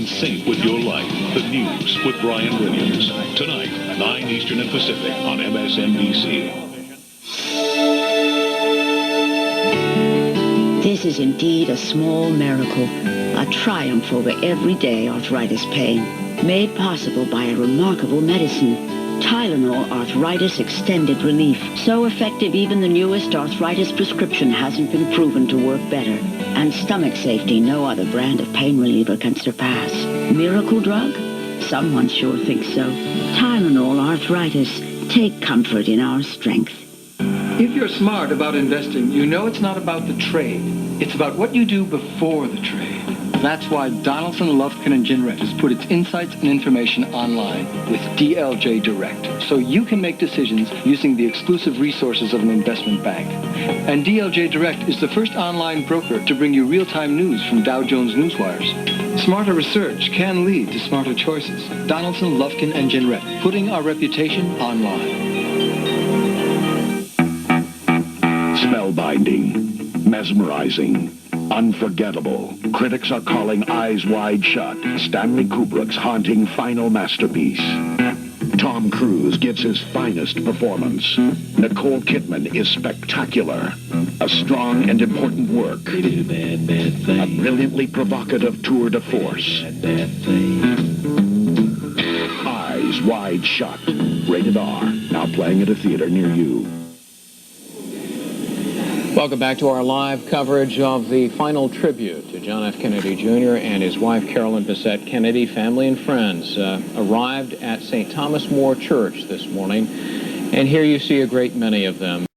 sync with your life. The News with Brian Williams. Tonight, 9 Eastern and Pacific on MSNBC. This is indeed a small miracle, a triumph over everyday arthritis pain, made possible by a remarkable medicine. Tylenol Arthritis Extended Relief. So effective even the newest arthritis prescription hasn't been proven to work better. And stomach safety no other brand of pain reliever can surpass. Miracle drug? Someone sure thinks so. Tylenol Arthritis. Take comfort in our strength. If you're smart about investing, you know it's not about the trade. It's about what you do before the trade. That's why Donaldson, Lufkin, and Ginrett has put its insights and information online with DLJ Direct, so you can make decisions using the exclusive resources of an investment bank. And DLJ Direct is the first online broker to bring you real-time news from Dow Jones Newswires. Smarter research can lead to smarter choices. Donaldson, Lufkin, and Ginrett, putting our reputation online. Spellbinding, mesmerizing, unforgettable. Critics are calling Eyes Wide Shut Stanley Kubrick's haunting final masterpiece. Tom Cruise gives his finest performance. Nicole Kidman is spectacular. A strong and important work. A brilliantly provocative tour de force. Eyes Wide Shut. Rated R. Now playing at a theater near you. Welcome back to our live coverage of the final tribute to John F. Kennedy Jr. and his wife, Carolyn Bessette Kennedy. Family and friends arrived at St. Thomas More Church this morning, and here you see a great many of them.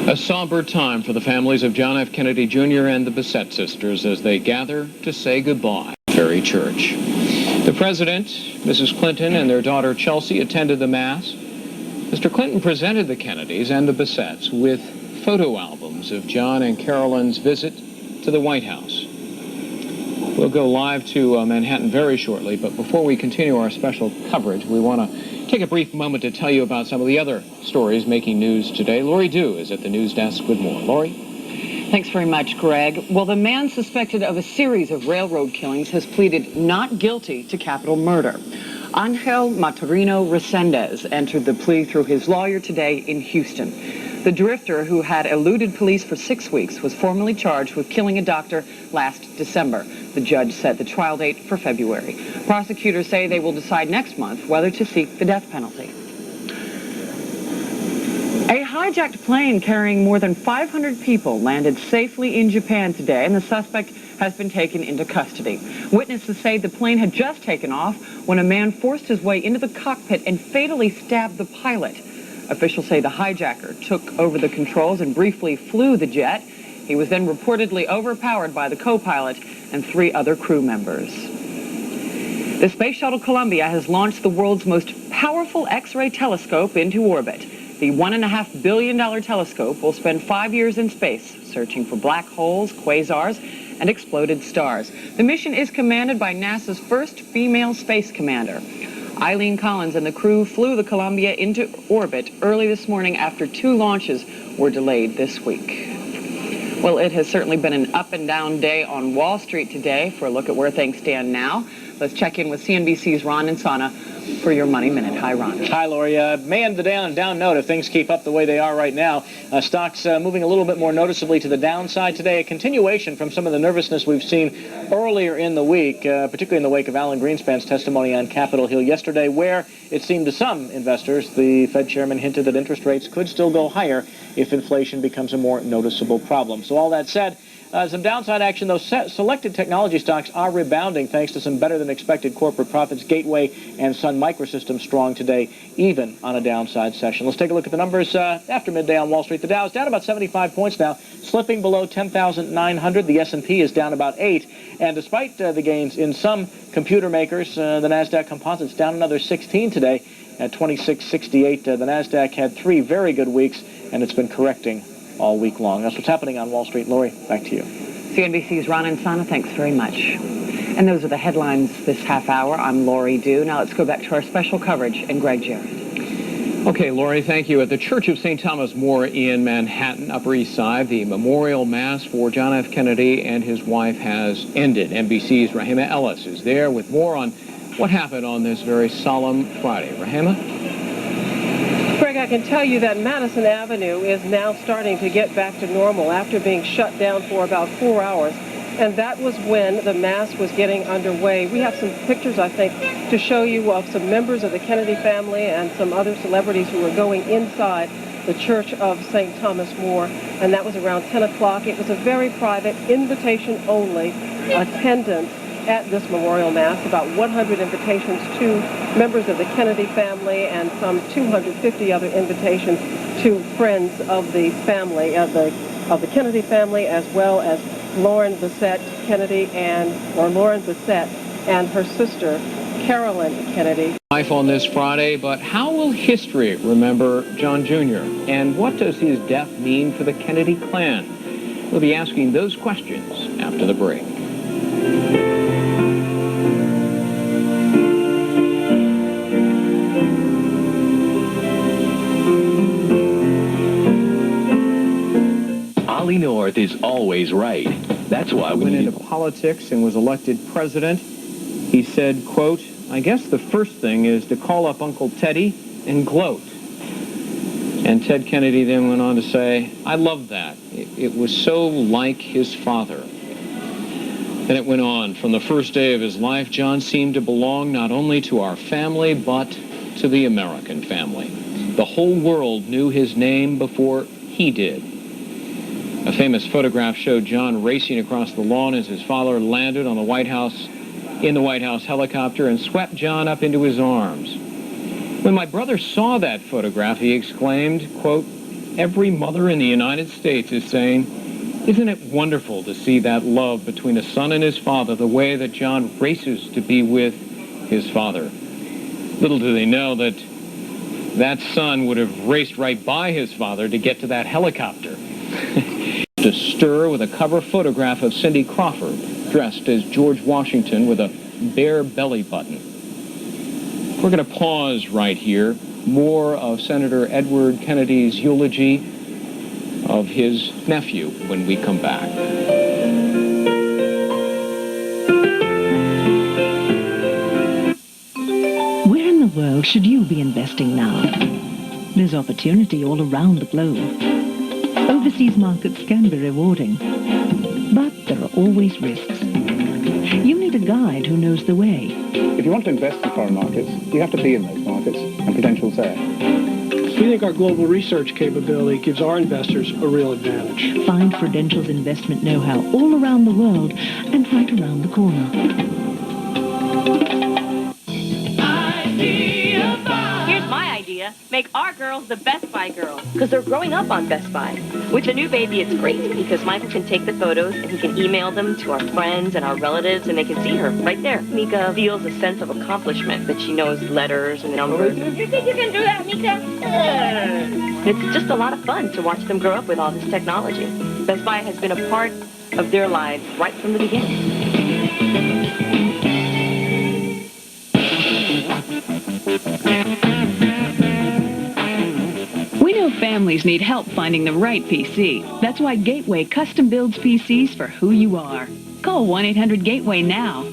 A somber time for the families of John F. Kennedy Jr. and the Bessette sisters as they gather to say goodbye at Ferry Church. The President, Mrs. Clinton, and their daughter Chelsea attended the Mass. Mr. Clinton presented the Kennedys and the Bessettes with photo albums of John and Carolyn's visit to the White House. We'll go live to Manhattan very shortly, but before we continue our special coverage, we want to take a brief moment to tell you about some of the other stories making news today. Lori Dew is at the news desk with more. Lori? Thanks very much, Greg. Well, the man suspected of a series of railroad killings has pleaded not guilty to capital murder. Angel Maturino Resendez entered the plea through his lawyer today in Houston. The drifter, who had eluded police for 6 weeks, was formally charged with killing a doctor last December. The judge set the trial date for February. Prosecutors say they will decide next month whether to seek the death penalty. A hijacked plane carrying more than 500 people landed safely in Japan today, and the suspect has been taken into custody. Witnesses say the plane had just taken off when a man forced his way into the cockpit and fatally stabbed the pilot. Officials say the hijacker took over the controls and briefly flew the jet. He was then reportedly overpowered by the co-pilot and 3 other crew members. The Space Shuttle Columbia has launched the world's most powerful X-ray telescope into orbit. The $1.5 billion telescope will spend 5 years in space, searching for black holes, quasars, and exploded stars. The mission is commanded by NASA's first female space commander. Eileen Collins and the crew flew the Columbia into orbit early this morning after 2 launches were delayed this week. Well, it has certainly been an up and down day on Wall Street today. For a look at where things stand now, let's check in with CNBC's Ron Insana for your Money Minute. Hi, Ron. Hi, Lori. May end the day on a down note if things keep up the way they are right now. Stocks moving a little bit more noticeably to the downside today. A continuation from some of the nervousness we've seen earlier in the week, particularly in the wake of Alan Greenspan's testimony on Capitol Hill yesterday, where it seemed to some investors the Fed chairman hinted that interest rates could still go higher if inflation becomes a more noticeable problem. So all that said, some downside action, though. Selected technology stocks are rebounding thanks to some better-than-expected corporate profits. Gateway and Sun Microsystems strong today, even on a downside session. Let's take a look at the numbers after midday on Wall Street. The Dow is down about 75 points now, slipping below 10,900. The S&P is down about 8. And despite the gains in some computer makers, the NASDAQ Composite's down another 16 today at 2668. The NASDAQ had 3 very good weeks, and it's been correcting all week long. That's what's happening on Wall Street. Lori, back to you. CNBC's Ron Insana, thanks very much. And those are the headlines this half hour. I'm Lori Dew. Now let's go back to our special coverage and Greg Jarrett. Okay, Lori, thank you. At the Church of St. Thomas More in Manhattan, Upper East Side, the memorial mass for John F. Kennedy and his wife has ended. NBC's Rahima Ellis is there with more on what happened on this very solemn Friday. Rahima? Greg, I can tell you that Madison Avenue is now starting to get back to normal after being shut down for about 4 hours. And that was when the mass was getting underway. We have some pictures, I think, to show you of some members of the Kennedy family and some other celebrities who were going inside the Church of St. Thomas More. And that was around 10 o'clock. It was a very private, invitation-only attendance at this memorial mass. About 100 invitations to members of the Kennedy family and some 250 other invitations to friends of the family, of the Kennedy family, as well as Lauren Bessette Lauren Bessette and her sister, Carolyn Kennedy. Life on this Friday, but how will history remember John Jr.? And what does his death mean for the Kennedy clan? We'll be asking those questions after the break. Ollie North is always right. That's why we went into politics and was elected president. He said, quote, "I guess the first thing is to call up Uncle Teddy and gloat." And Ted Kennedy then went on to say, "I love that. It was so like his father." Then it went on. From the first day of his life, John seemed to belong not only to our family, but to the American family. The whole world knew his name before he did. A famous photograph showed John racing across the lawn as his father landed on the White House helicopter and swept John up into his arms. When my brother saw that photograph, he exclaimed, quote, "Every mother in the United States is saying, isn't it wonderful to see that love between a son and his father, the way that John races to be with his father." Little do they know that that son would have raced right by his father to get to that helicopter. To stir with a cover photograph of Cindy Crawford, dressed as George Washington with a bare belly button. We're going to pause right here. More of Senator Edward Kennedy's eulogy of his nephew when we come back. Where in the world should you be investing now? There's opportunity all around the globe. Overseas markets can be rewarding, but there are always risks. You need a guide who knows the way. If you want to invest in foreign markets, you have to be in those markets, and Prudential's there. We think our global research capability gives our investors a real advantage. Find Prudential's investment know-how all around the world and right around the corner. Here's my idea. Make our girls the Best Buy girls, because they're growing up on Best Buy. With the new baby, it's great, because Michael can take the photos and he can email them to our friends and our relatives, and they can see her right there. Mika feels a sense of accomplishment that she knows letters and numbers. You think you can do that, Mika? It's just a lot of fun to watch them grow up with all this technology. Best Buy has been a part of their lives right from the beginning. We know families need help finding the right PC. That's why Gateway custom builds PCs for who you are. Call 1-800-GATEWAY now.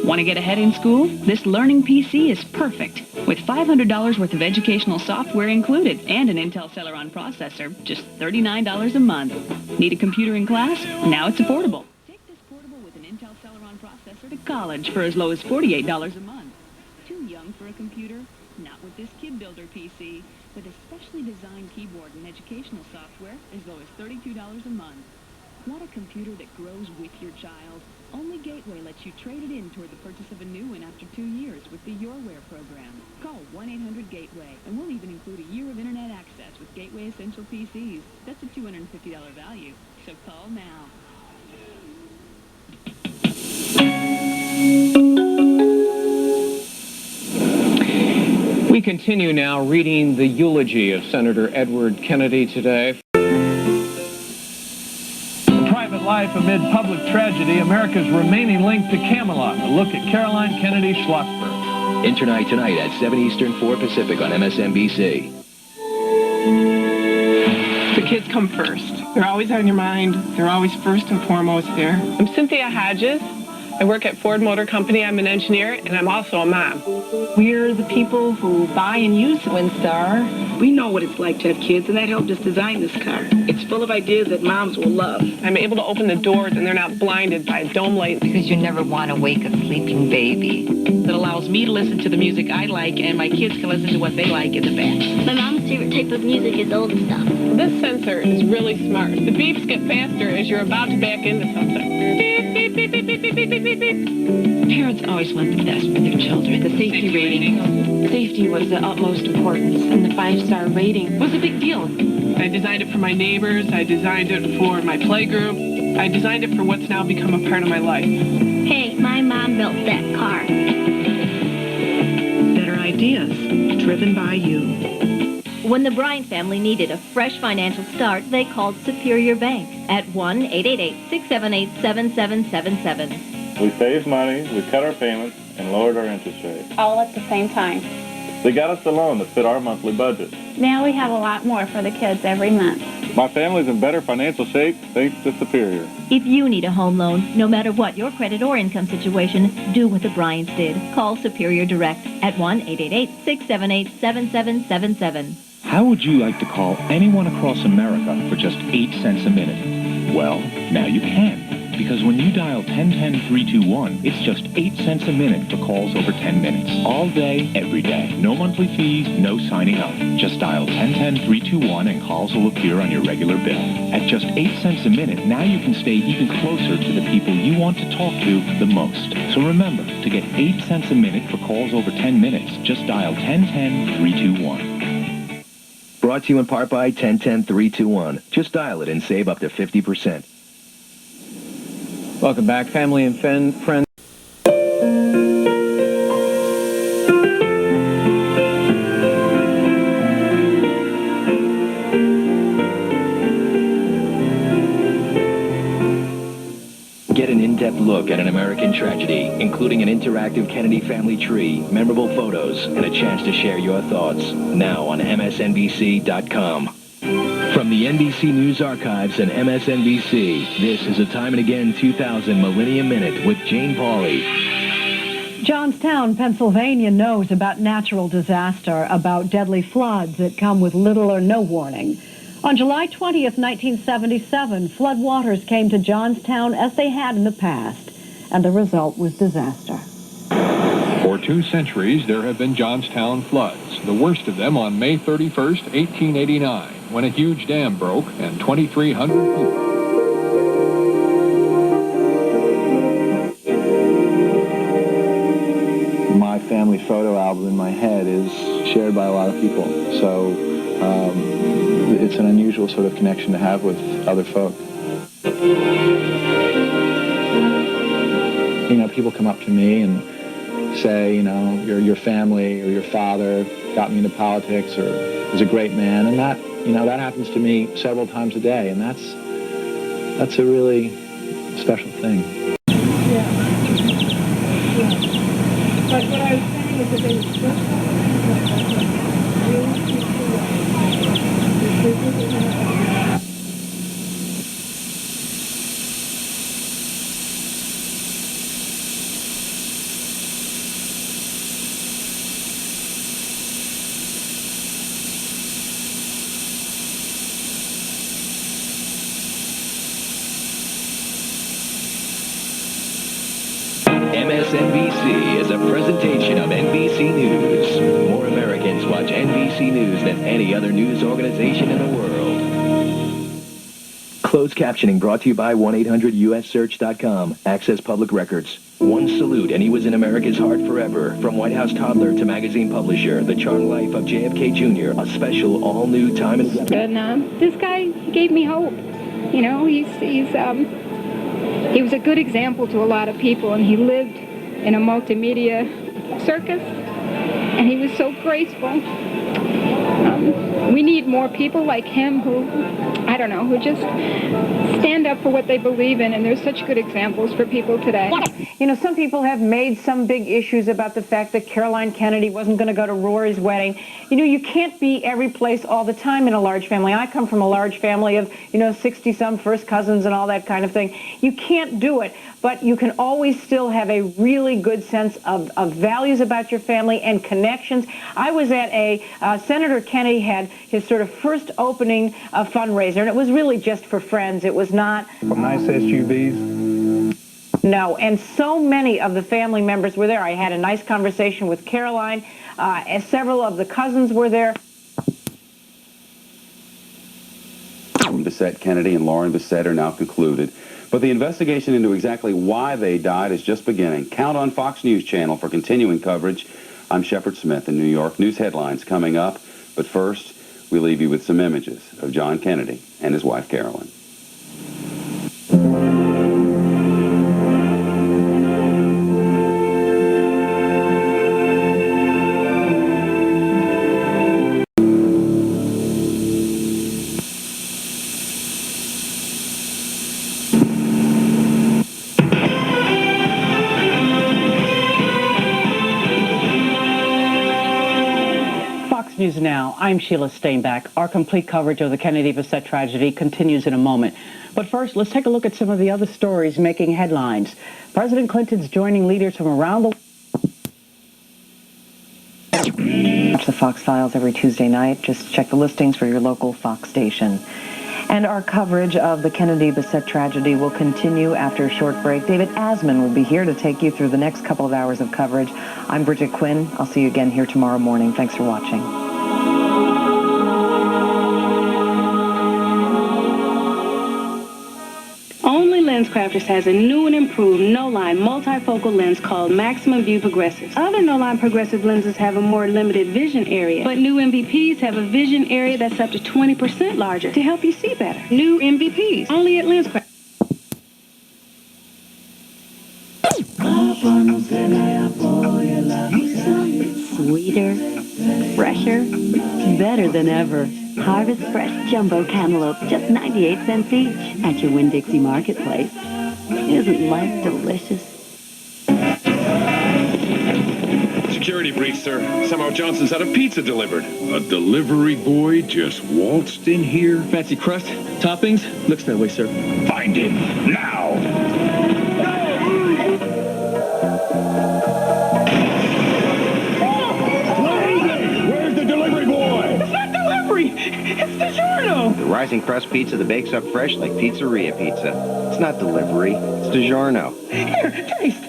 Want to get ahead in school? This learning PC is perfect. With $500 worth of educational software included and an Intel Celeron processor, just $39 a month. Need a computer in class? Now it's affordable. Take this portable with an Intel Celeron processor to college for as low as $48 a month. Too young for a computer? Not with this Kid Builder PC. With a specially designed keyboard and educational software as low as $32 a month. Want a computer that grows with your child? Only Gateway lets you trade it in toward the purchase of a new one after 2 years with the YourWare program. Call 1-800-GATEWAY, and we'll even include a year of internet access with Gateway Essential PCs. That's a $250 value, so call now. We continue now reading the eulogy of Senator Edward Kennedy today. Private life amid public tragedy, America's remaining link to Camelot. A look at Caroline Kennedy Schlossberg. Tonight at 7 Eastern, 4 Pacific on MSNBC. The kids come first. They're always on your mind. They're always first and foremost there. I'm Cynthia Hodges. I work at Ford Motor Company. I'm an engineer, and I'm also a mom. We're the people who buy and use WinStar. We know what it's like to have kids, and that helped us design this car. It's full of ideas that moms will love. I'm able to open the doors, and they're not blinded by a dome light. Because you never want to wake a sleeping baby. That allows me to listen to the music I like, and my kids can listen to what they like in the back. My mom's favorite type of music is old stuff. This sensor is really smart. The beeps get faster as you're about to back into something. Beep, beep, beep, beep, beep, beep, beep, beep, beep, beep. Parents always want the best for their children. The safety rating. Safety was the utmost importance, and the 5-star rating was a big deal. I designed it for my neighbors. I designed it for my playgroup. I designed it for what's now become a part of my life. Hey, my mom built that car. Better ideas, driven by you. When the Bryant family needed a fresh financial start, they called Superior Bank at 1-888-678-7777. We saved money, we cut our payments, and lowered our interest rate. All at the same time. They got us the loan that fit our monthly budget. Now we have a lot more for the kids every month. My family's in better financial shape thanks to Superior. If you need a home loan, no matter what your credit or income situation, do what the Bryants did. Call Superior Direct at 1-888-678-7777. How would you like to call anyone across America for just 8 cents a minute? Well, now you can. Because when you dial 1010-321, it's just 8 cents a minute for calls over 10 minutes. All day, every day. No monthly fees, no signing up. Just dial 1010-321 and calls will appear on your regular bill. At just 8 cents a minute, now you can stay even closer to the people you want to talk to the most. So remember, to get 8 cents a minute for calls over 10 minutes, just dial 1010-321. Brought to you in part by 1010-321. Just dial it and save up to 50%. Welcome back, family and friends. Get an in-depth look at an American tragedy, including an interactive Kennedy family tree, memorable photos, and a chance to share your thoughts. Now on MSNBC.com. From the NBC News Archives and MSNBC, this is a Time and Again 2000 Millennium Minute with Jane Pauley. Johnstown, Pennsylvania knows about natural disaster, about deadly floods that come with little or no warning. On July 20th, 1977, floodwaters came to Johnstown as they had in the past, and the result was disaster. For 2 centuries, there have been Johnstown floods, the worst of them on May 31st, 1889, when a huge dam broke and 2,300 people. My family photo album in my head is shared by a lot of people, so it's an unusual sort of connection to have with other folk. You know, people come up to me and say, you know, your family or your father got me into politics or is a great man, and that, you know, that happens to me several times a day, and that's a really special thing. Yeah. But what I was saying is that they were MSNBC is a presentation of NBC News. More Americans watch NBC News than any other news organization in the world. Closed captioning brought to you by 1-800-USSearch.com. Access public records. One salute, and he was in America's heart forever. From White House toddler to magazine publisher, The Charmed Life of JFK Jr., a special all-new Time and Again. And this guy gave me hope. You know, he was a good example to a lot of people, and he lived in a multimedia circus, and he was so graceful. we need more people like him who, I don't know, who just stand up for what they believe in, and there's such good examples for people today. You know, some people have made some big issues about the fact that Caroline Kennedy wasn't going to go to Rory's wedding. You know, you can't be every place all the time in a large family. I come from a large family of, 60-some first cousins and all that kind of thing. You can't do it, but you can always still have a really good sense of values about your family and connections. I was at Senator Kennedy had his sort of first opening fundraiser, and it was really just for friends. It was not... Nice SUVs. No, and so many of the family members were there. I had a nice conversation with Caroline, and several of the cousins were there. Bessette Kennedy and Lauren Bessette are now concluded, but the investigation into exactly why they died is just beginning. Count on Fox News Channel for continuing coverage. I'm Shepard Smith in New York. News headlines coming up, but first, we leave you with some images of John Kennedy and his wife, Carolyn. News Now, I'm Sheila Steinbach. Our complete coverage of the Kennedy-Bessette tragedy continues in a moment. But first, let's take a look at some of the other stories making headlines. President Clinton's joining leaders from around the world. Watch the Fox Files every Tuesday night. Just check the listings for your local Fox station. And our coverage of the Kennedy-Bessette tragedy will continue after a short break. David Asman will be here to take you through the next couple of hours of coverage. I'm Bridget Quinn. I'll see you again here tomorrow morning. Thanks for watching. Only LensCrafters has a new and improved no-line multifocal lens called Maximum View Progressives. Other no-line progressive lenses have a more limited vision area, but new MVPs have a vision area that's up to 20% larger to help you see better. New MVPs, only at LensCrafters. Sweeter, fresher, better than ever. Harvest Fresh Jumbo Cantaloupe, just 98 cents each at your Winn-Dixie Marketplace. Isn't life delicious? Security breach, sir. Somehow Johnson's had a pizza delivered. A delivery boy just waltzed in here? Fancy crust, toppings? Looks that way, sir. Find him, now! Where's the delivery boy? It's not delivery! It's DiGiorno! The Rising Crust Pizza that bakes up fresh like pizzeria pizza. It's not delivery, it's DiGiorno. Here, taste!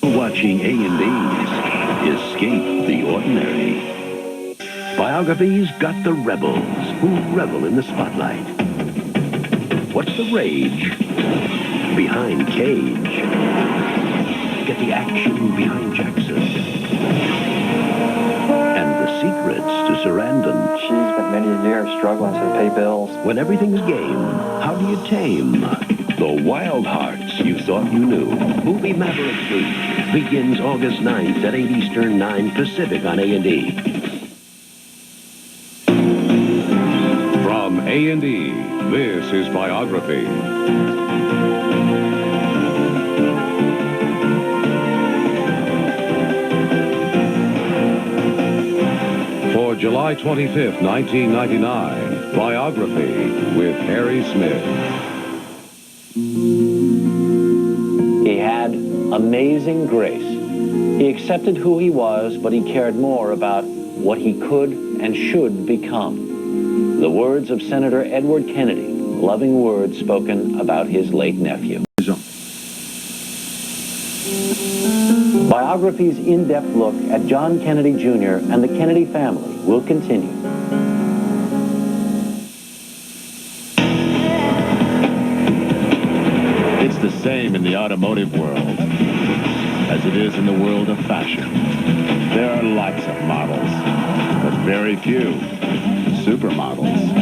Watching A&E's Escape the Ordinary. Biography's got the rebels who revel in the spotlight. What's the rage behind Cage? Get the action behind Jackson. And the secrets to Sarandon. She's been many years struggling to pay bills. When everything's game, how do you tame the wild hearts you thought you knew? Movie Maverick 3 begins August 9th at 8 Eastern, 9 Pacific on A&E. From A&E, this is Biography. For July 25th, 1999, Biography with Harry Smith. He had amazing grace. He accepted who he was, but he cared more about what he could and should become. The words of Senator Edward Kennedy, loving words spoken about his late nephew. Biography's in-depth look at John Kennedy Jr. and the Kennedy family will continue. It's the same in the automotive world as it is in the world of fashion. There are lots of models, but very few supermodels.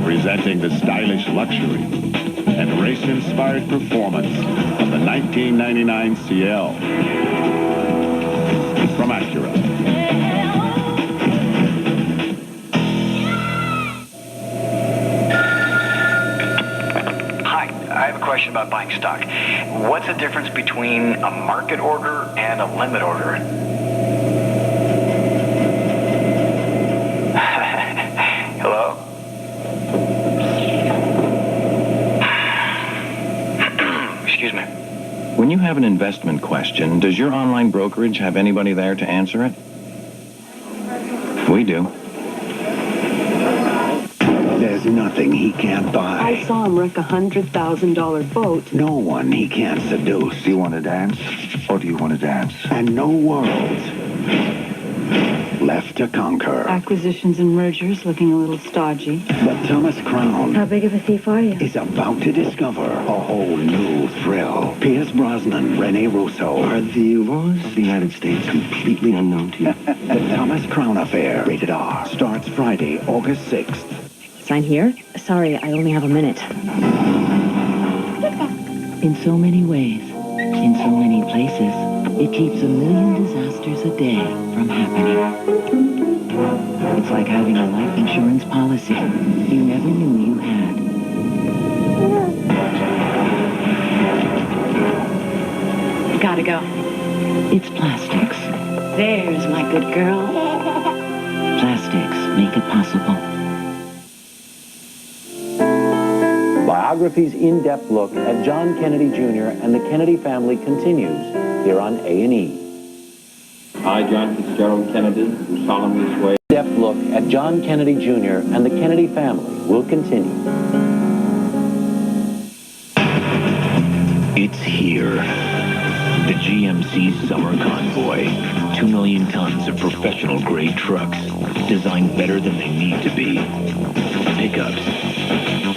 Presenting the stylish luxury and race-inspired performance of the 1999 CL from Acura. I have a question about buying stock. What's the difference between a market order and a limit order? Hello? Excuse me. When you have an investment question, does your online brokerage have anybody there to answer it? We do. There's nothing he can't buy. I saw him wreck a $100,000 boat. No one he can't seduce. Do you want to dance? Or do you want to dance? And no world left to conquer. Acquisitions and mergers looking a little stodgy. But Thomas Crown How big of a thief are you? is about to discover a whole new thrill. Pierce Brosnan, Rene Russo. Are the laws of the United States completely unknown to you? The Thomas Crown Affair, rated R, starts Friday, August 6th. Sign here? Sorry, I only have a minute. In so many ways, in so many places, it keeps a million disasters a day from happening. It's like having a life insurance policy you never knew you had. Gotta go. It's plastics. There's my good girl. Plastics make it possible. Biography's in-depth look at John Kennedy Jr. and the Kennedy family continues here on A&E. I, John Fitzgerald Kennedy, do solemnly swear. In-depth look at John Kennedy Jr. and the Kennedy family will continue. It's here. The GMC Summer Convoy. 2 million tons of professional-grade trucks, designed better than they need to be. Pickups,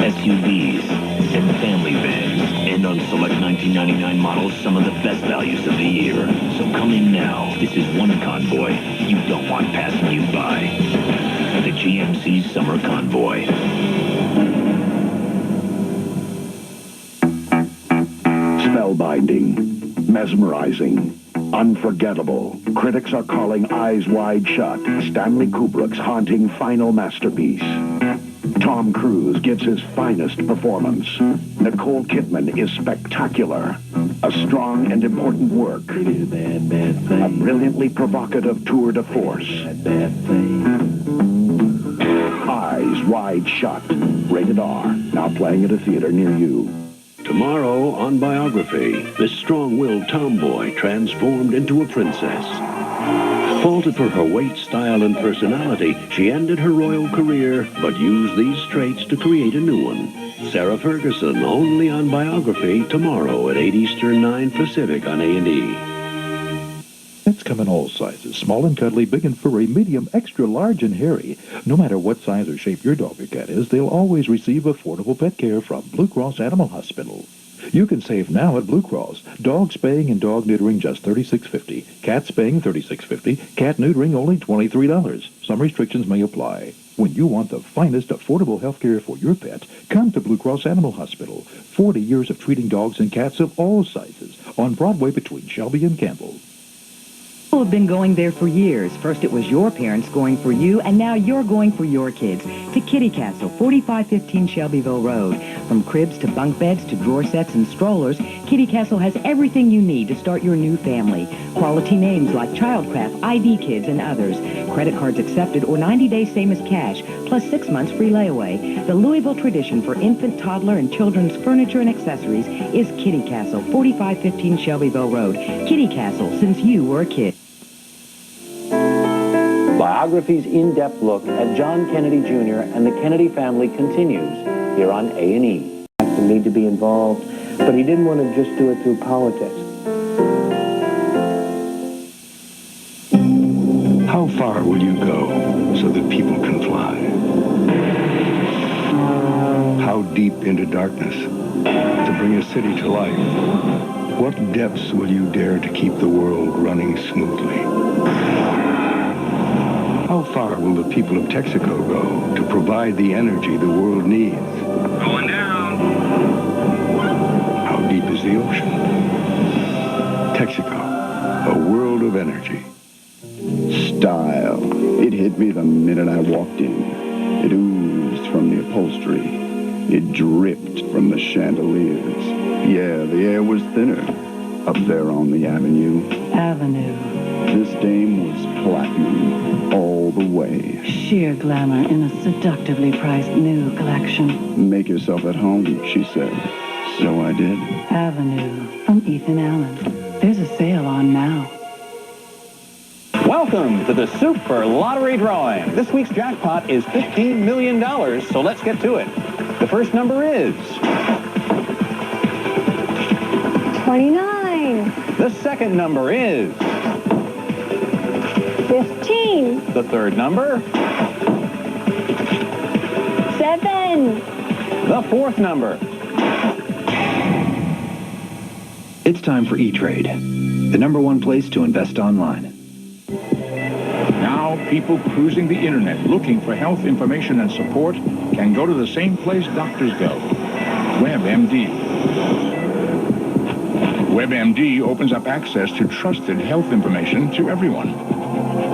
SUVs, and family vans. And on select 1999 models, some of the best values of the year. So come in now. This is one convoy you don't want passing you by. The GMC Summer Convoy. Spellbinding, mesmerizing, unforgettable. Critics are calling Eyes Wide Shut Stanley Kubrick's haunting final masterpiece. Tom Cruise gives his finest performance. Nicole Kidman is spectacular. A strong and important work. A brilliantly provocative tour de force. Eyes Wide Shut. Rated R. Now playing at a theater near you. Tomorrow on Biography, the strong-willed tomboy transformed into a princess. Faulted for her weight, style, and personality, she ended her royal career, but used these traits to create a new one. Sarah Ferguson, only on Biography, tomorrow at 8 Eastern, 9 Pacific on A&E. Pets come in all sizes, small and cuddly, big and furry, medium, extra large and hairy. No matter what size or shape your dog or cat is, they'll always receive affordable pet care from Blue Cross Animal Hospital. You can save now at Blue Cross. Dog spaying and dog neutering just $36.50. Cat spaying $36.50. Cat neutering only $23. Some restrictions may apply. When you want the finest affordable health care for your pet, come to Blue Cross Animal Hospital. 40 years of treating dogs and cats of all sizes on Broadway between Shelby and Campbell. People have been going there for years. First it was your parents going for you, and now you're going for your kids. To Kitty Castle, 4515 Shelbyville Road. From cribs to bunk beds to drawer sets and strollers, Kitty Castle has everything you need to start your new family. Quality names like Childcraft, ID Kids, and others. Credit cards accepted or 90 days same as cash, plus 6 months free layaway. The Louisville tradition for infant, toddler, and children's furniture and accessories is Kitty Castle, 4515 Shelbyville Road. Kitty Castle, since you were a kid. Biography's in-depth look at John Kennedy Jr. and the Kennedy family continues here on A&E. The need to be involved, but he didn't want to just do it through politics. How far will you go so that people can fly? How deep into darkness to bring a city to life? What depths will you dare to keep the world running smoothly? How far will the people of Texaco go to provide the energy the world needs? Going down. How deep is the ocean? Texaco, a world of energy. Style. It hit me the minute I walked in. It oozed from the upholstery. It dripped from the chandeliers. Yeah, the air was thinner up there on the avenue. This dame was platinum all the way. Sheer glamour in a seductively priced new collection. Make yourself at home, she said. So I did. Avenue from Ethan Allen. There's a sale on now. Welcome to the Super Lottery Drawing. This week's jackpot is $15 million, so let's get to it. The first number is 29. The second number is 15. the third number, 7. the fourth number. It's time for E-Trade, the #1 place to invest online. Now, people cruising the internet looking for health information and support can go to the same place doctors go, WebMD. WebMD opens up access to trusted health information to everyone.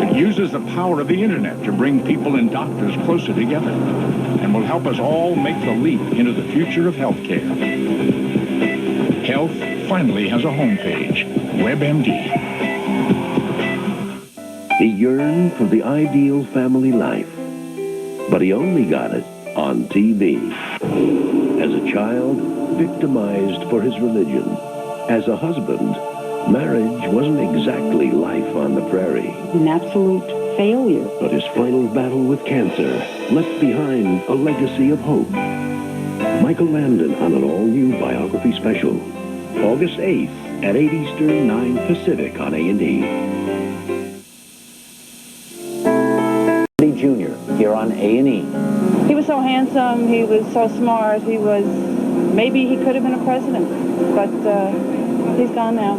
It uses the power of the internet to bring people and doctors closer together and will help us all make the leap into the future of healthcare. Health finally has a homepage, WebMD. He yearned for the ideal family life, but he only got it on TV. As a child, victimized for his religion. As a husband, marriage wasn't exactly life on the prairie. An absolute failure. But his final battle with cancer left behind a legacy of hope. Michael Landon on an all-new biography special. August 8th at 8 Eastern, 9 Pacific on A&E. Jr. here on A&E. He was so handsome, he was so smart, maybe he could have been a president, but he's gone now.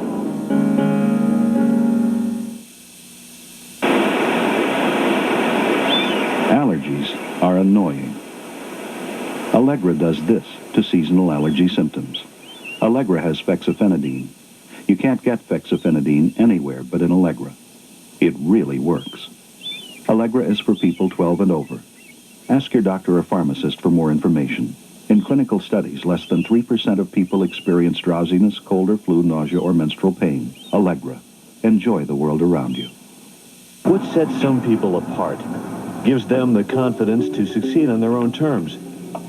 Allergies are annoying. Allegra does this to seasonal allergy symptoms. Allegra has fexofenadine. You can't get fexofenadine anywhere but in Allegra. It really works. Allegra is for people 12 and over. Ask your doctor or pharmacist for more information. In clinical studies, less than 3% of people experience drowsiness, cold or flu, nausea, or menstrual pain. Allegra. Enjoy the world around you. What sets some people apart gives them the confidence to succeed on their own terms.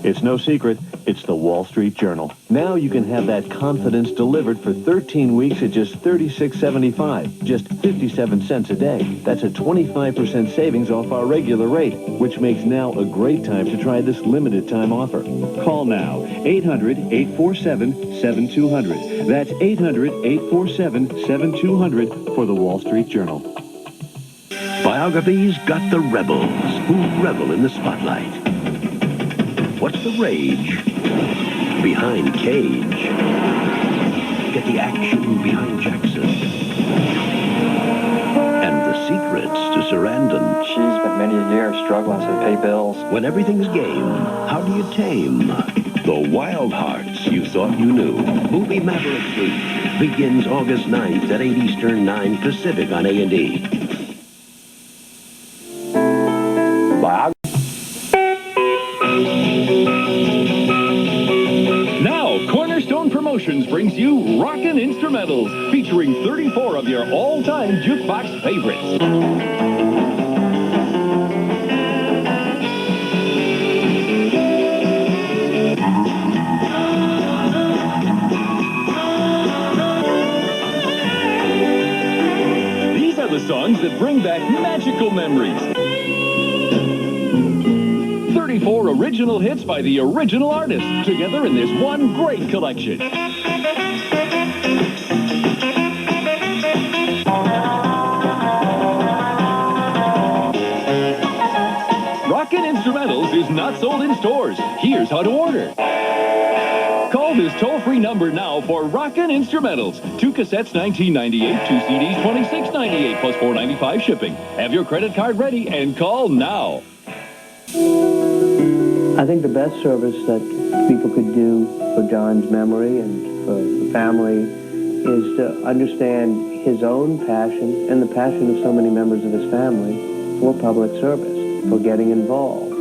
It's no secret, it's the Wall Street Journal. Now you can have that confidence delivered for 13 weeks at just $36.75, just 57 cents a day. That's a 25% savings off our regular rate, which makes now a great time to try this limited time offer. Call now, 800-847-7200. That's 800-847-7200 for the Wall Street Journal. Biography's got the rebels who revel in the spotlight. What's the rage behind Cage? Get the action behind Jackson. And the secrets to Sarandon. She's spent many years struggling to pay bills. When everything's game, how do you tame the wild hearts you thought you knew? Movie Maverick Week begins August 9th at 8 Eastern, 9 Pacific on A&E. Now, Cornerstone Promotions brings you Rockin' Instrumentals, featuring 34 of your all-time jukebox favorites. These are the songs that bring back magical memories. 34 original hits by the original artists, together in this one great collection. Rockin' Instrumentals is not sold in stores. Here's how to order. Call this toll-free number now for Rockin' Instrumentals. 2 cassettes, $19.98. 2 CDs, $26.98, plus $4.95 shipping. Have your credit card ready and call now. I think the best service that people could do for John's memory and for the family is to understand his own passion and the passion of so many members of his family for public service, for getting involved.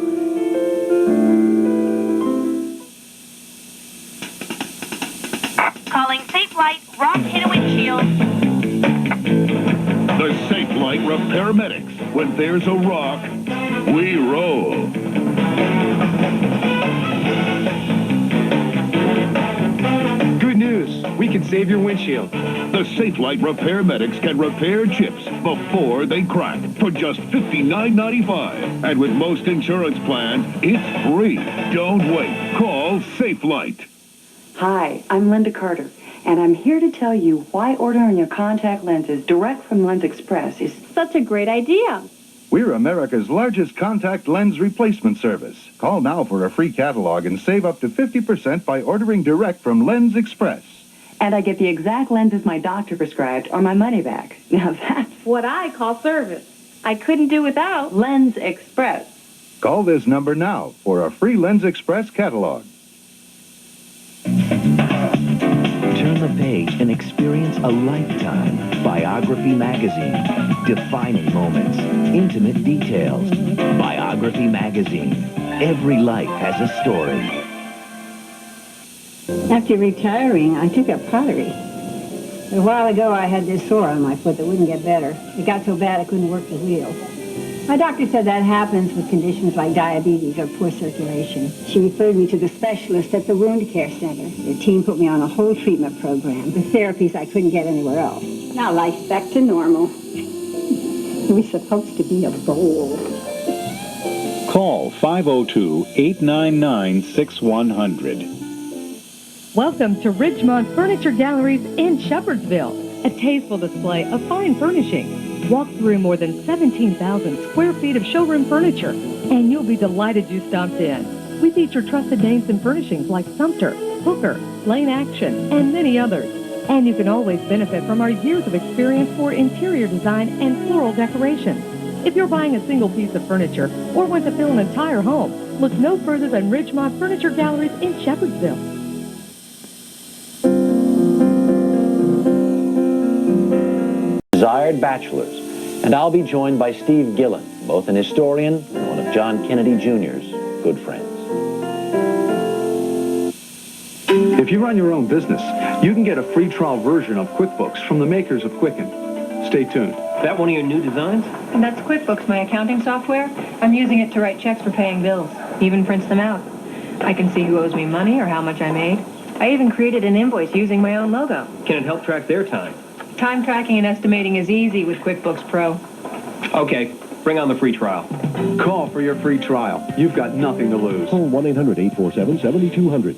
Light, rock hit a windshield. The Safe Light Repair Medics. When there's a rock, we roll. Good news. We can save your windshield. The Safe Light Repair Medics can repair chips before they crack for just $59.95. And with most insurance plans, it's free. Don't wait. Call Safe Light. Hi, I'm Linda Carter, and I'm here to tell you why ordering your contact lenses direct from Lens Express is such a great idea. We're America's largest contact lens replacement service. Call now for a free catalog and save up to 50% by ordering direct from Lens Express. And I get the exact lenses my doctor prescribed or my money back. Now that's what I call service. I couldn't do without Lens Express. Call this number now for a free Lens Express catalog. Turn the page and experience a lifetime. Biography Magazine. Defining moments. Intimate details. Biography Magazine. Every life has a story. After retiring, I took up pottery. A while ago, I had this sore on my foot that wouldn't get better. It got so bad I couldn't work the wheel. My doctor said that happens with conditions like diabetes or poor circulation. She referred me to the specialist at the wound care center. The team put me on a whole treatment program, the therapies I couldn't get anywhere else. Now life's back to normal. It was supposed to be a bowl. Call 502-899-6100. Welcome to Ridgemont Furniture Galleries in Shepherdsville, a tasteful display of fine furnishings. Walk through more than 17,000 square feet of showroom furniture, and you'll be delighted you stopped in. We feature trusted names in furnishings like Sumter, Hooker, Lane Action, and many others. And you can always benefit from our years of experience for interior design and floral decorations. If you're buying a single piece of furniture or want to fill an entire home, look no further than Ridgemont Furniture Galleries in Shepherdsville. Desired bachelors, and I'll be joined by Steve Gillen, both an historian and one of John Kennedy Jr.'s good friends. If you run your own business, you can get a free trial version of QuickBooks from the makers of Quicken. Stay tuned. That one of your new designs? And that's QuickBooks, my accounting software. I'm using it to write checks for paying bills, even prints them out. I can see who owes me money or how much I made. I even created an invoice using my own logo. Can it help track their time? Time tracking and estimating is easy with QuickBooks Pro. Okay, bring on the free trial. Call for your free trial. You've got nothing to lose. Call 1-800-847-7200.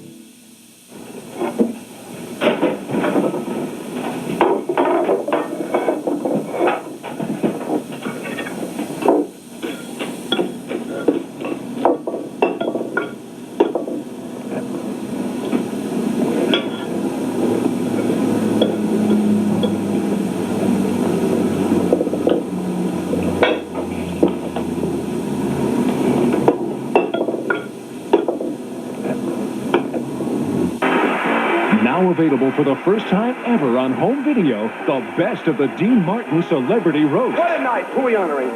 Available for the first time ever on home video, the best of the Dean Martin Celebrity Roast. What a night! Who are we honoring?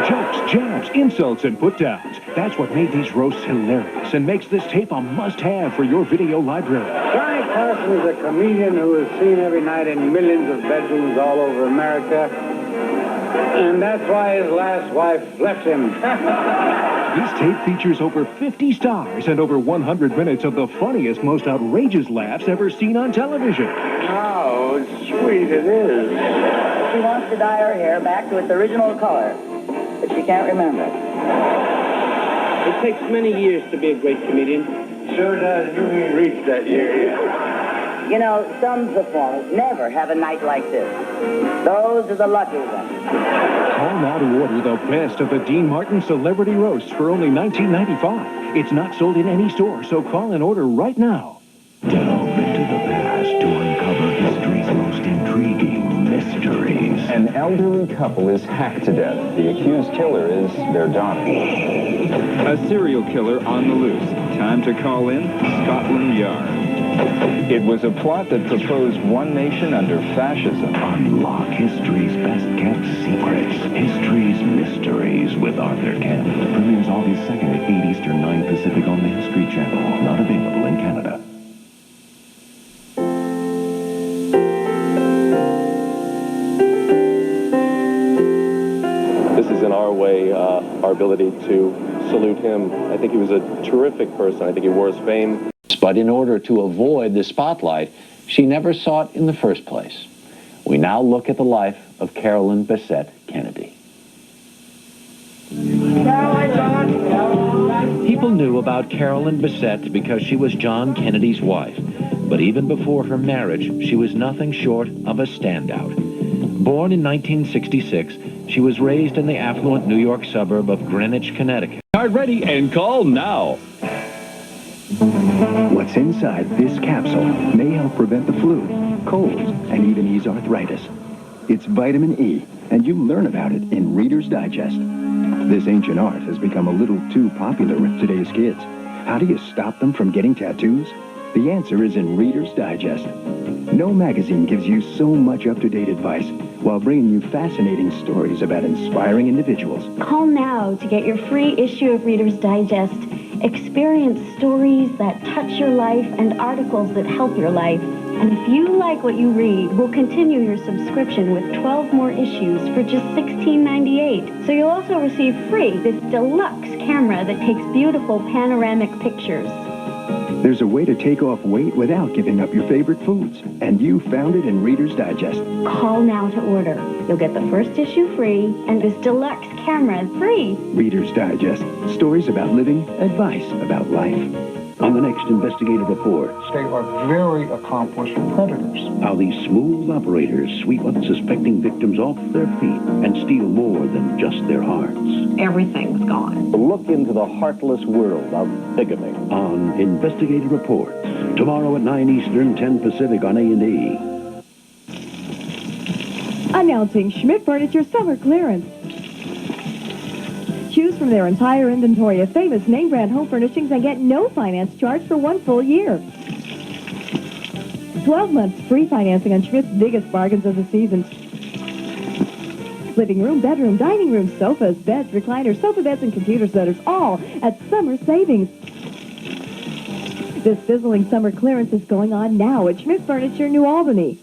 Jokes, jabs, insults, and put-downs. That's what made these roasts hilarious and makes this tape a must-have for your video library. Johnny Carson is a comedian who is seen every night in millions of bedrooms all over America, and that's why his last wife left him. This tape features over 50 stars and over 100 minutes of the funniest, most outrageous laughs ever seen on television. How sweet it is. She wants to dye her hair back to its original color, but she can't remember it. It takes many years to be a great comedian. Sure does. You ain't reached that year yet. You know, some performers never have a night like this. Those are the lucky ones. Call now to order the best of the Dean Martin Celebrity Roast for only $19.95. It's not sold in any store, so call and order right now. Delve into the past to uncover history's most intriguing mysteries. An elderly couple is hacked to death. The accused killer is their daughter. A serial killer on the loose. Time to call in Scotland Yard. It was a plot that proposed one nation under fascism. Unlock history's best-kept secrets. History's Mysteries with Arthur Kent. Premieres August 2nd at 8 Eastern, 9 Pacific on the History Channel. Not available in Canada. our ability to salute him. I think he was a terrific person. I think he wore his fame. But in order to avoid the spotlight, she never saw it in the first place. We now look at the life of Carolyn Bessette Kennedy. People knew about Carolyn Bessette because she was John Kennedy's wife. But even before her marriage, she was nothing short of a standout. Born in 1966, she was raised in the affluent New York suburb of Greenwich, Connecticut. Card ready and call now. What's inside this capsule may help prevent the flu, colds, and even ease arthritis. It's vitamin E, and you learn about it in Reader's Digest. This ancient art has become a little too popular with today's kids. How do you stop them from getting tattoos? The answer is in Reader's Digest. No magazine gives you so much up-to-date advice while bringing you fascinating stories about inspiring individuals. Call now to get your free issue of Reader's Digest. Experience stories that touch your life and articles that help your life. And if you like what you read, we'll continue your subscription with 12 more issues for just $16.98. So you'll also receive free this deluxe camera that takes beautiful panoramic pictures. There's a way to take off weight without giving up your favorite foods, and you found it in Reader's Digest. Call now to order. You'll get the first issue free and this deluxe camera free. Reader's Digest. Stories about living, advice about life. On the next investigative report, they are very accomplished predators. how these smooth operators sweep unsuspecting victims off their feet and steal more than just their hearts. Everything was gone. Look into the heartless world of bigamy. On Investigative Reports, tomorrow at 9 Eastern, 10 Pacific on A&E. Announcing Schmidt Furniture Summer Clearance. Choose from their entire inventory of famous name brand home furnishings and get no finance charge for 1 full year. 12 months free financing on Schmidt's biggest bargains of the season. Living room, bedroom, dining room, sofas, beds, recliners, sofa beds, and computer setters, all at summer savings. This sizzling summer clearance is going on now at Schmidt Furniture, New Albany.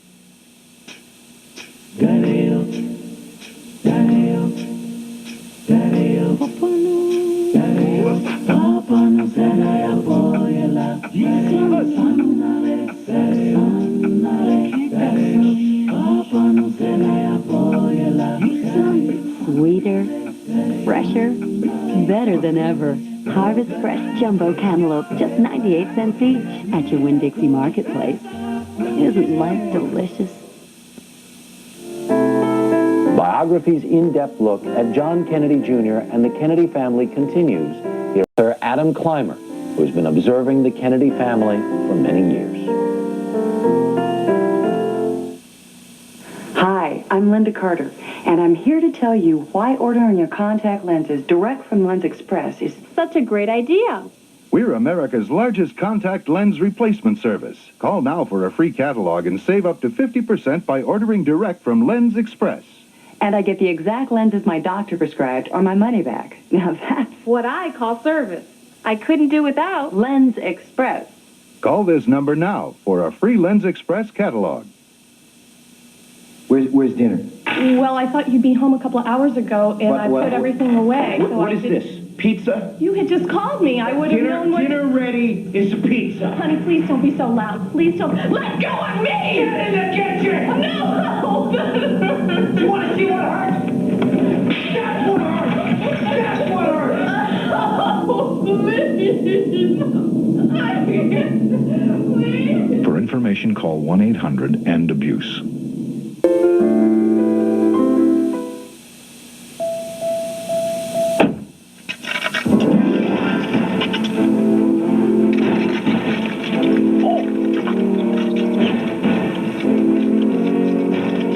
Sweeter, fresher, better than ever. Harvest Fresh Jumbo Cantaloupe, just 98 cents each at your Winn-Dixie Marketplace. Isn't life delicious? Biography's in-depth look at John Kennedy Jr. and the Kennedy family continues. Here's Sir Adam Clymer, who's been observing the Kennedy family for many years. Hi, I'm Linda Carter, and I'm here to tell you why ordering your contact lenses direct from Lens Express is such a great idea. We're America's largest contact lens replacement service. Call now for a free catalog and save up to 50% by ordering direct from Lens Express. And I get the exact lenses my doctor prescribed or my money back. Now that's what I call service. I couldn't do without Lens Express. Call this number now for a free Lens Express catalog. Where's dinner? Well, I thought you'd be home a couple of hours ago, and I put everything away. What is this? Pizza? You had just called me. I would have known what... Dinner ready is a pizza. Honey, please don't be so loud. Please don't... Let go of me! Get in the kitchen! No! You want to see what hurts? That's what hurts! That's what hurts! Oh, please! For information, call 1-800-END-ABUSE.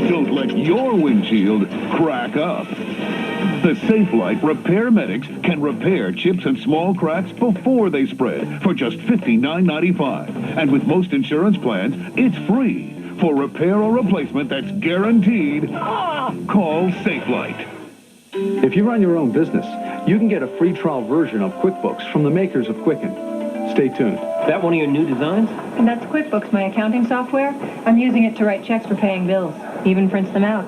Don't let your windshield crack up. The Safelite Repair Medics can repair chips and small cracks before they spread for just $59.95. And with most insurance plans, it's free. For repair or replacement that's guaranteed, call Safelite. If you run your own business, you can get a free trial version of QuickBooks from the makers of Quicken. Stay tuned. That one of your new designs? And that's QuickBooks, my accounting software. I'm using it to write checks for paying bills, even prints them out.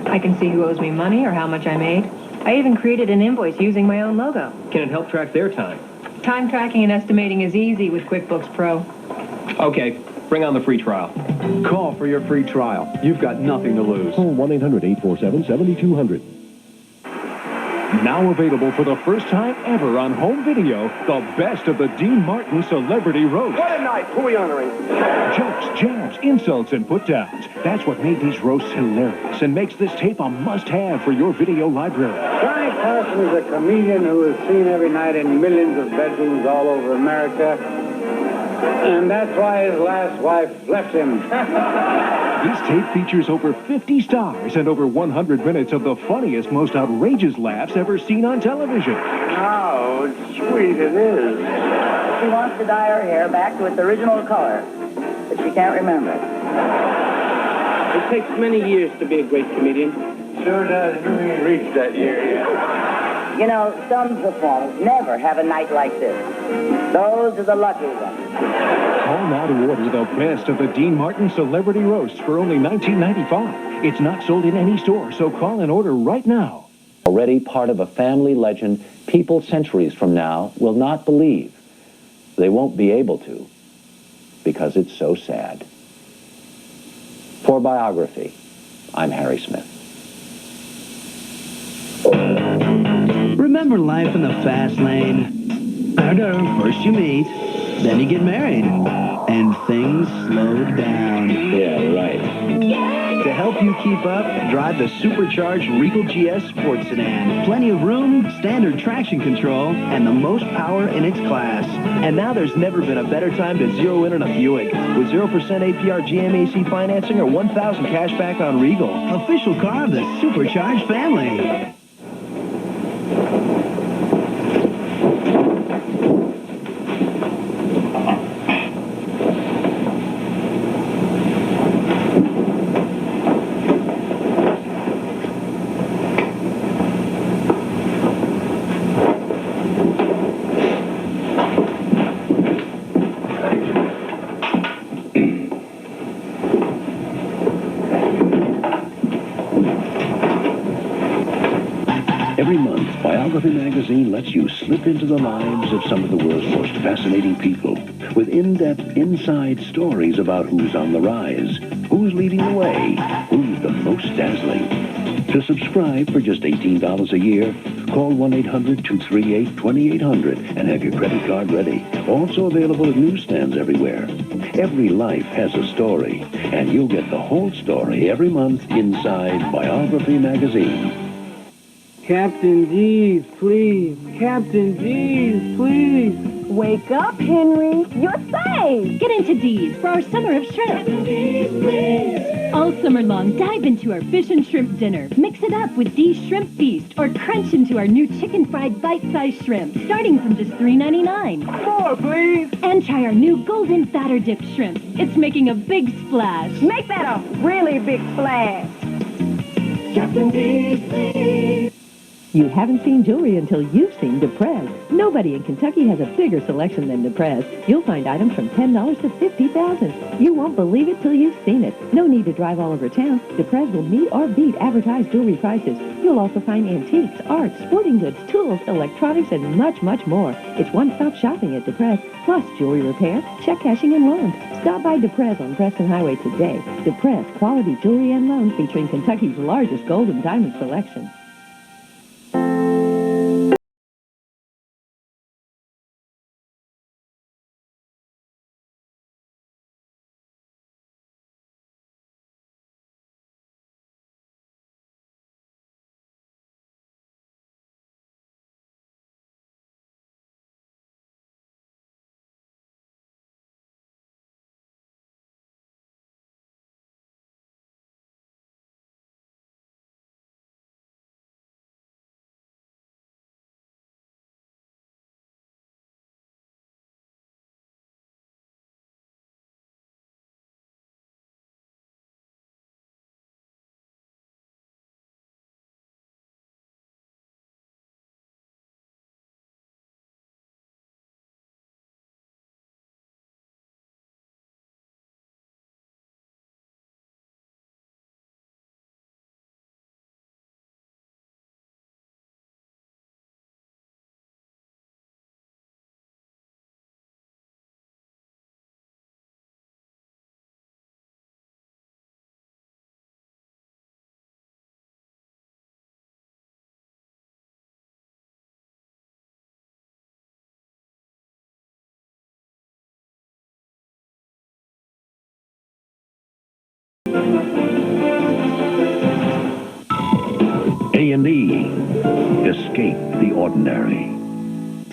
I can see who owes me money or how much I made. I even created an invoice using my own logo. Can it help track their time? Time tracking and estimating is easy with QuickBooks Pro. Okay, bring on the free trial. Call for your free trial. You've got nothing to lose. Call 1-800-847-7200. Now available for the first time ever on home video, the best of the Dean Martin Celebrity Roast. What a night. Who are we honoring? Jokes, jabs, insults, and put-downs. That's what made these roasts hilarious and makes this tape a must-have for your video library. Johnny Carson is a comedian who is seen every night in millions of bedrooms all over America. And that's why his last wife left him. This tape features over 50 stars and over 100 minutes of the funniest, most outrageous laughs ever seen on television. Oh, sweet it is. She wants to dye her hair back to its original color, but she can't remember it. It takes many years to be a great comedian. Sure does. You ain't reached that year yet. You know, some performers never have a night like this. Those are the lucky ones. Call now to order the best of the Dean Martin Celebrity Roast for only $19.95. It's not sold in any store, so call and order right now. Already part of a family legend people centuries from now will not believe. They won't be able to, because it's so sad. For Biography, I'm Harry Smith. Remember life in the fast lane? First you meet, then you get married, and things slow down. Yeah, right. To help you keep up, drive the supercharged Regal GS Sports Sedan. Plenty of room, standard traction control, and the most power in its class. And now there's never been a better time to zero in on a Buick. With 0% APR GMAC financing or $1,000 cash back on Regal. Official car of the supercharged family. Every month, Biography magazine lets you slip into the lives of some of the world's most fascinating people with in-depth inside stories about who's on the rise, who's leading the way, who's the most dazzling. To subscribe for just $18 a year, call 1-800-238-2800 and have your credit card ready. Also available at newsstands everywhere. Every life has a story, and you'll get the whole story every month inside Biography magazine. Captain D's, please. Captain D's, please. Wake up, Henry. You're saved. Get into D's for our summer of shrimp. All summer long, dive into our fish and shrimp dinner. Mix it up with D's Shrimp Feast or crunch into our new chicken fried bite-sized shrimp, starting from just $3.99. More, please. And try our new golden batter dipped shrimp. It's making a big splash. Make that a really big splash. Captain D's, please. You haven't seen jewelry until you've seen Deprez. Nobody in Kentucky has a bigger selection than Deprez. You'll find items from $10 to $50,000. You won't believe it till you've seen it. No need to drive all over town. Deprez will meet or beat advertised jewelry prices. You'll also find antiques, art, sporting goods, tools, electronics, and much, much more. It's one-stop shopping at Deprez, plus jewelry repair, check cashing, and loans. Stop by Deprez on Preston Highway today. Deprez, quality jewelry and loans featuring Kentucky's largest gold and diamond selection. escape the ordinary.